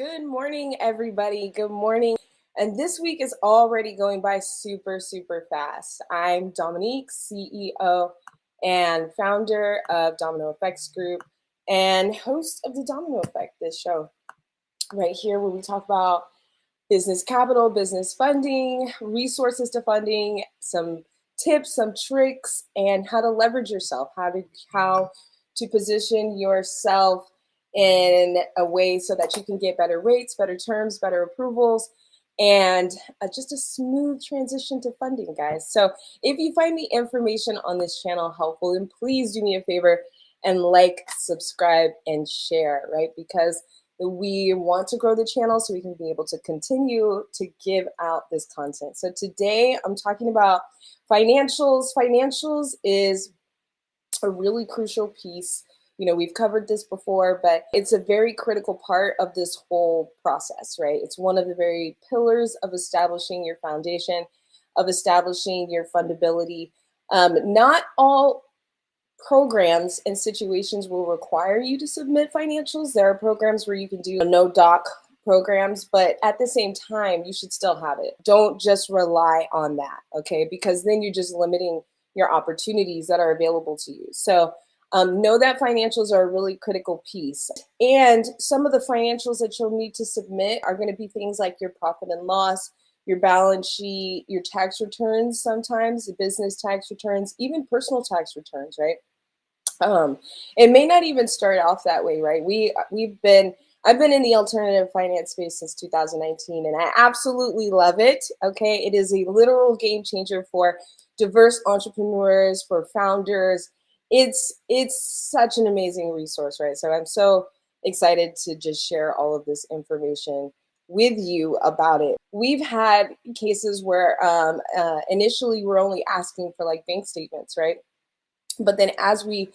Good morning, everybody. Good morning. And this week is already going by super, super fast. I'm Dominique, CEO and founder of Domino Effects Group and host of the Domino Effect, this show right here where we talk about business capital, business funding, resources to funding, some tips, some tricks, and how to leverage yourself, how to position yourself in a way so that you can get better rates, better terms, better approvals, and just a smooth transition to funding, guys. So if you find the information on this channel helpful, then please do me a favor and like, subscribe, and share, right? Because we want to grow the channel so we can be able to continue to give out this content. So today I'm talking about financials. Financials is a really crucial piece. You know, we've covered this before, but it's a very critical part of this whole process, right? It's one of the very pillars of establishing your foundation, of establishing your fundability. Not all programs and situations will require you to submit financials. There are programs where you can do no doc programs, but at the same time, you should still have it. Don't just rely on that, okay? Because then you're just limiting your opportunities that are available to you. So know that financials are a really critical piece. And some of the financials that you'll need to submit are going to be things like your profit and loss, your balance sheet, your tax returns, sometimes the business tax returns, even personal tax returns, right? It may not even start off that way, right? I've been in the alternative finance space since 2019, and I absolutely love it. Okay, it is a literal game changer for diverse entrepreneurs, for founders. It's such an amazing resource, right? So I'm so excited to just share all of this information with you about it. We've had cases where initially we're only asking for like bank statements, right? But then as we,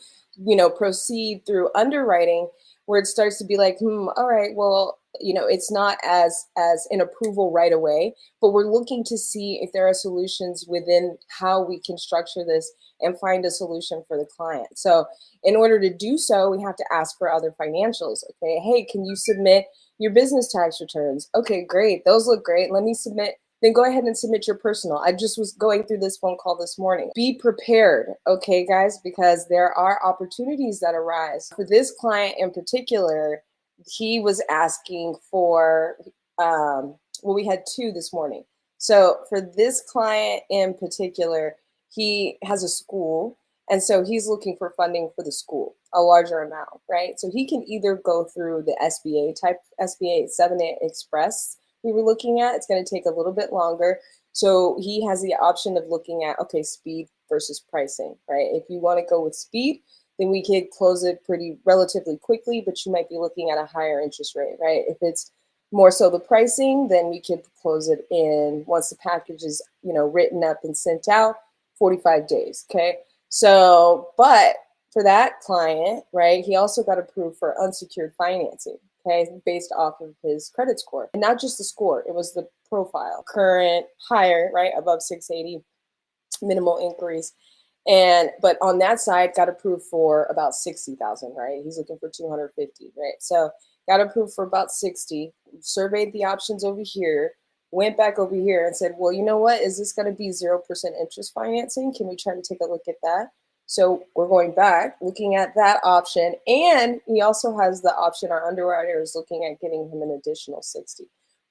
proceed through underwriting, where it starts to be like, all right, well, it's not as an approval right away, but we're looking to see if there are solutions within how we can structure this and find a solution for the client. So in order to do so, we have to ask for other financials. Okay, hey, can you submit your business tax returns? Okay, great. Those look great. Let me submit. Then go ahead and submit your personal. I just was going through this phone call this morning. Be prepared, okay, guys, because there are opportunities that arise. For this client in particular, he was asking for, we had two this morning. So for this client in particular, he has a school, and so he's looking for funding for the school, a larger amount, right? So he can either go through the SBA 7A Express we were looking at. It's going to take a little bit longer. So he has the option of looking at, okay, speed versus pricing, right? If you want to go with speed, then we could close it relatively quickly, but you might be looking at a higher interest rate, right? If it's more so the pricing, then we could close it in once the package is, written up and sent out, 45 days, okay? So, but for that client, right, he also got approved for unsecured financing, okay, based off of his credit score. And not just the score, it was the profile. Current, higher, right, above 680, minimal inquiries. But on that side, got approved for about 60,000, right? He's looking for 250, right? So got approved for about 60, surveyed the options over here, went back over here and said, well, you know what? Is this going to be 0% interest financing? Can we try to take a look at that? So we're going back, looking at that option. And he also has the option, our underwriter is looking at getting him an additional 60.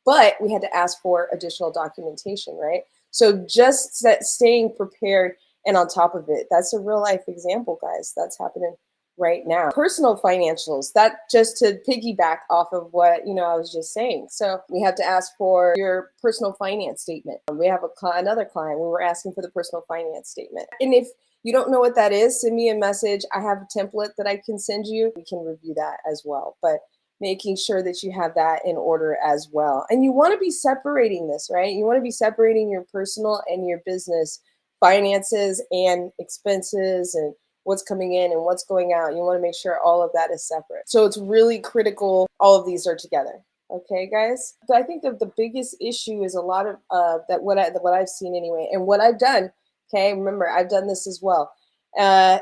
But we had to ask for additional documentation, right? So just staying prepared and on top of it, that's a real life example, guys. That's happening right now. Personal financials, that just to piggyback off of what, I was just saying. So we have to ask for your personal finance statement. We have another client where we're asking for the personal finance statement. And if you don't know what that is, send me a message. I have a template that I can send you. We can review that as well. But making sure that you have that in order as well. And you want to be separating this, right? You want to be separating your personal and your business finances and expenses and what's coming in and what's going out. You want to make sure all of that is separate. So it's really critical all of these are together. Okay, guys? But I think that the biggest issue is a lot of what I've seen anyway, and what I've done, okay, remember, I've done this as well,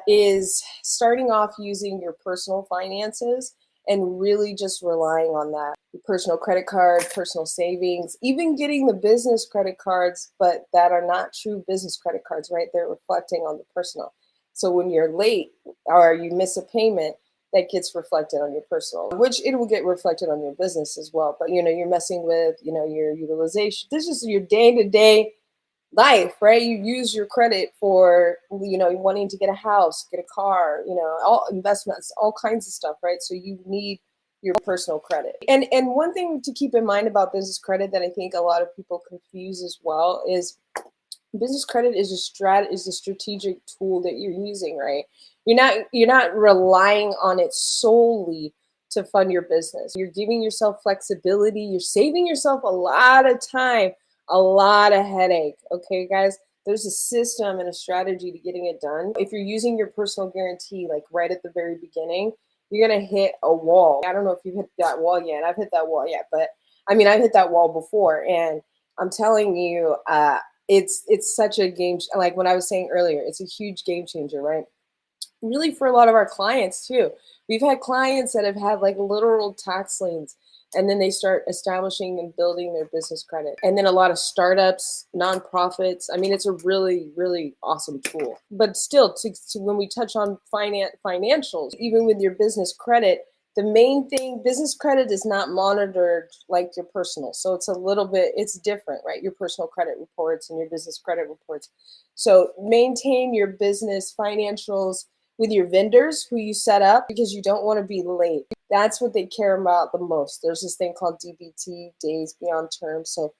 is starting off using your personal finances and really just relying on that. your personal credit card, personal savings, even getting the business credit cards, but that are not true business credit cards, right? They're reflecting on the personal. So when you're late or you miss a payment, that gets reflected on your personal, which it will get reflected on your business as well. But you're messing with, your utilization. This is your day-to-day life, right? You use your credit for, wanting to get a house, get a car, all investments, all kinds of stuff, right? So you need your personal credit. And one thing to keep in mind about business credit that I think a lot of people confuse as well is business credit is a strategic tool that you're using, right? You're not relying on it solely to fund your business. You're giving yourself flexibility. You're saving yourself a lot of time, a lot of headache. Okay, guys, there's a system and a strategy to getting it done. If you're using your personal guarantee, like right at the very beginning, you're gonna hit a wall. I don't know if you've hit that wall yet. I've hit that wall yet, but I mean, I've hit that wall before, and I'm telling you, it's such a game. Like what I was saying earlier, it's a huge game changer, right? Really for a lot of our clients too. We've had clients that have had like literal tax liens, and then they start establishing and building their business credit. And then a lot of startups, nonprofits. I mean, it's a really, really awesome tool. But still, to when we touch on financials, even with your business credit, the main thing, business credit is not monitored like your personal. So it's different, right? Your personal credit reports and your business credit reports. So maintain your business financials with your vendors who you set up, because you don't want to be late. That's what they care about the most. There's this thing called DBT, days beyond term. So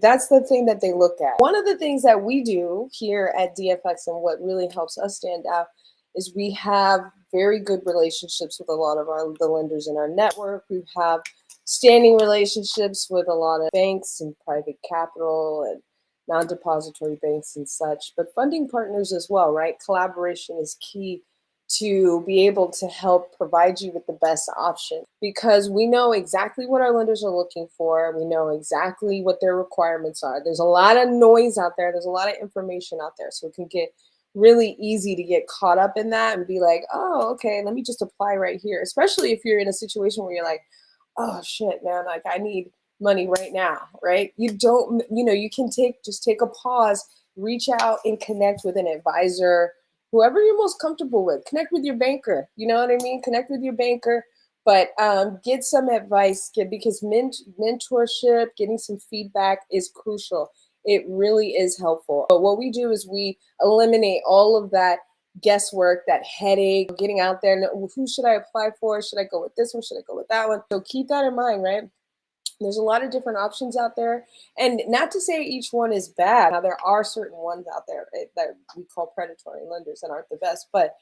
that's the thing that they look at. One of the things that we do here at DFX and what really helps us stand out is we have very good relationships with a lot of the lenders in our network. We have standing relationships with a lot of banks and private capital and non-depository banks and such, but funding partners as well, right? Collaboration is key to be able to help provide you with the best option, because we know exactly what our lenders are looking for. We know exactly what their requirements are. There's a lot of noise out there. There's a lot of information out there. So it can get really easy to get caught up in that and be like, oh, okay, let me just apply right here. Especially if you're in a situation where you're like, oh shit, man, like I need money right now, right? You can take a pause, reach out and connect with an advisor, whoever you're most comfortable with. Connect with your banker, you know what I mean? Connect with your banker, but get some advice, because mentorship, getting some feedback is crucial. It really is helpful. But what we do is we eliminate all of that guesswork, that headache, getting out there. Who should I apply for? Should I go with this one? Should I go with that one? So keep that in mind, right? There's a lot of different options out there, and not to say each one is bad. Now, there are certain ones out there that we call predatory lenders that aren't the best, but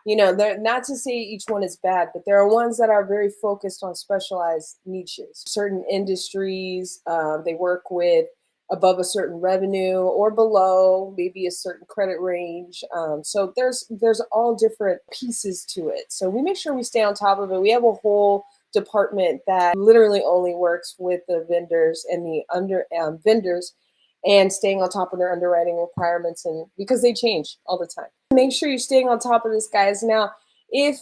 they're not to say each one is bad, but there are ones that are very focused on specialized niches, certain industries. They work with above a certain revenue or below maybe a certain credit range. So there's all different pieces to it. So we make sure we stay on top of it. We have a whole department that literally only works with the vendors and the vendors, and staying on top of their underwriting requirements, and because they change all the time. Make sure you're staying on top of this, guys. Now, if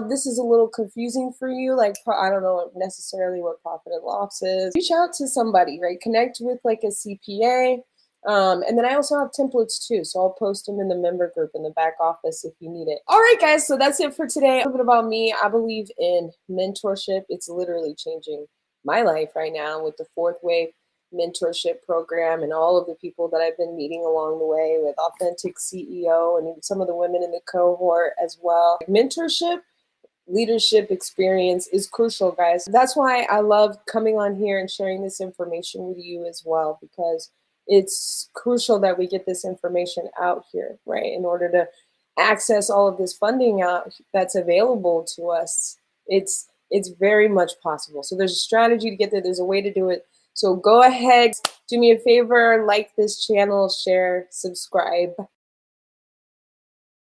this is a little confusing for you, like I don't know necessarily what profit and loss is, reach out to somebody, right? Connect with like a CPA. And then I also have templates too, so I'll post them in the member group in the back office if you need it. All right, guys, so that's it for today. A little bit about me. I believe in mentorship. It's literally changing my life right now with the fourth wave mentorship program and all of the people that I've been meeting along the way with Authentic CEO and some of the women in the cohort as well. Mentorship, leadership experience is crucial, guys. That's why I love coming on here and sharing this information with you as well, because it's crucial that we get this information out here, right? In order to access all of this funding out that's available to us, it's very much possible. So there's a strategy to get there. There's a way to do it. So go ahead, do me a favor, like this channel, share, subscribe.